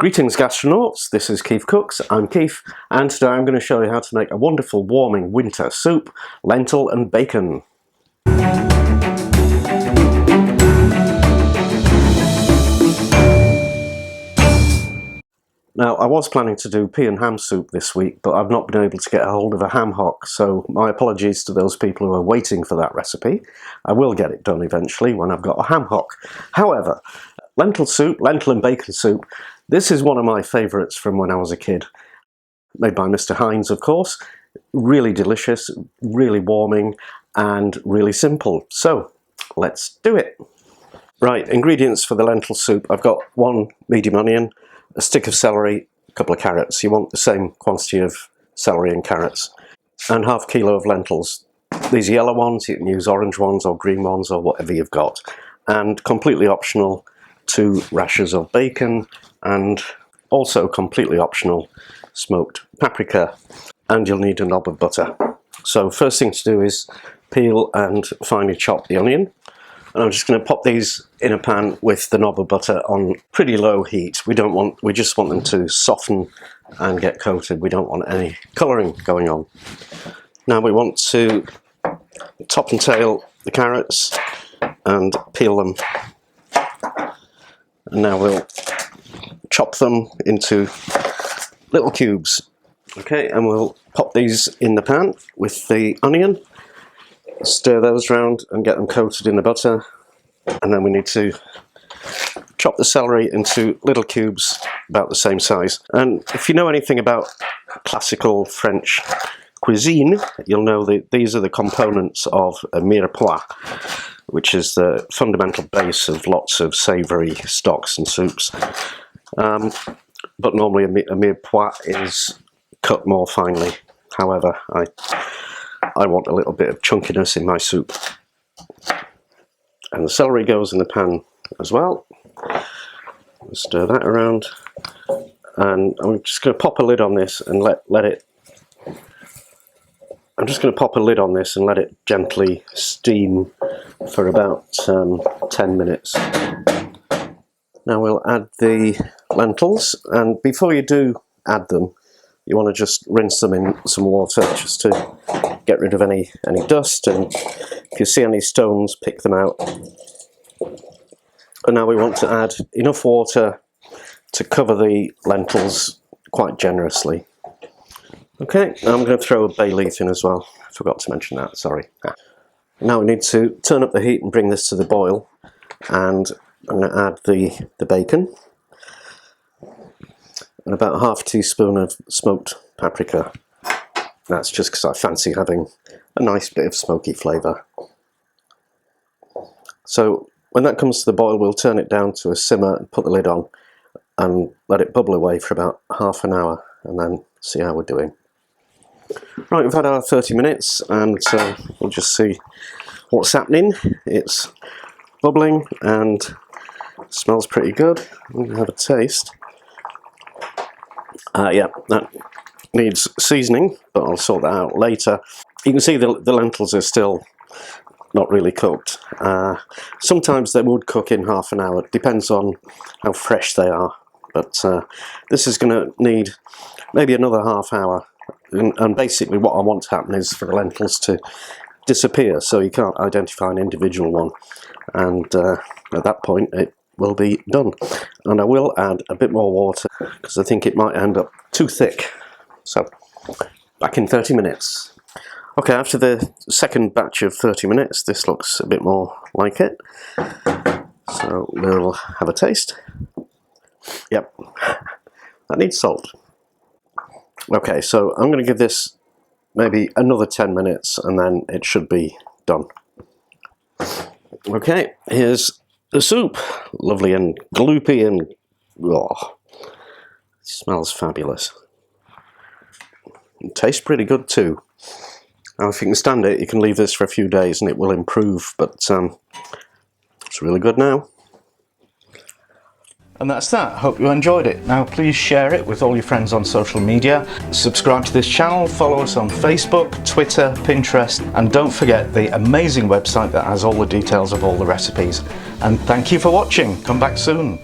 Greetings gastronauts, this is Keith Cooks, I'm Keith, and today I'm going to show you how to make a wonderful warming winter soup, lentil and bacon. Now I was planning to do pea and ham soup this week, but I've not been able to get a hold of a ham hock, so my apologies to those people who are waiting for that recipe. I will get it done eventually when I've got a ham hock. However, lentil soup, lentil and bacon soup, this is one of my favourites from when I was a kid. Made by Mr. Heinz, of course. Really delicious, really warming, and really simple. So, let's do it. Right, ingredients for the lentil soup. I've got 1 medium onion, a stick of celery, a couple of carrots. You want the same quantity of celery and carrots. And ½ kilo of lentils. These are yellow ones, you can use orange ones or green ones or whatever you've got. And completely optional, 2 rashers of bacon, and also completely optional, smoked paprika, and you'll need a knob of butter. So first thing to do is peel and finely chop the onion, and I'm just going to pop these in a pan with the knob of butter on pretty low heat. We just want them to soften and get coated. We don't want any colouring going on. Now we want to top and tail the carrots and peel them, and now we'll chop them into little cubes. Okay, and we'll pop these in the pan with the onion, stir those around and get them coated in the butter, and then we need to chop the celery into little cubes about the same size. And if you know anything about classical French cuisine, you'll know that these are the components of a mirepoix, which is the fundamental base of lots of savoury stocks and soups. But normally a mirepoix is cut more finely. However, I want a little bit of chunkiness in my soup. And the celery goes in the pan as well. Stir that around, and I'm just going to pop a lid on this and let it. I'm just going to pop a lid on this and let it gently steam for about 10 minutes. Now we'll add the lentils, and before you do add them, you want to just rinse them in some water just to get rid of any dust, and if you see any stones, pick them out. And now we want to add enough water to cover the lentils quite generously. Okay, now I'm going to throw a bay leaf in as well. I forgot to mention that, sorry. Now we need to turn up the heat and bring this to the boil, and I'm going to add the bacon and about ½ teaspoon of smoked paprika. That's just because I fancy having a nice bit of smoky flavour. So when that comes to the boil, we'll turn it down to a simmer and put the lid on and let it bubble away for about ½ an hour, and then see how we're doing. Right, we've had our 30 minutes, and we'll just see what's happening. It's bubbling and smells pretty good. I'm going to have a taste. Yeah, that needs seasoning, but I'll sort that out later. You can see the lentils are still not really cooked. Sometimes they would cook in ½ an hour. It depends on how fresh they are. But this is going to need maybe another ½ hour. And basically what I want to happen is for the lentils to disappear, so you can't identify an individual one. And at that point it will be done. And I will add a bit more water because I think it might end up too thick. So, back in 30 minutes. Okay, after the second batch of 30 minutes, this looks a bit more like it. So we'll have a taste. Yep, that needs salt. Okay, so I'm going to give this maybe another 10 minutes and then it should be done. Okay, here's the soup. Lovely and gloopy and oh, it smells fabulous. It tastes pretty good too. Now if you can stand it, you can leave this for a few days and it will improve, but it's really good now. And that's that. Hope you enjoyed it. Now please share it with all your friends on social media. Subscribe to this channel, follow us on Facebook, Twitter, Pinterest, and don't forget the amazing website that has all the details of all the recipes. And thank you for watching. Come back soon.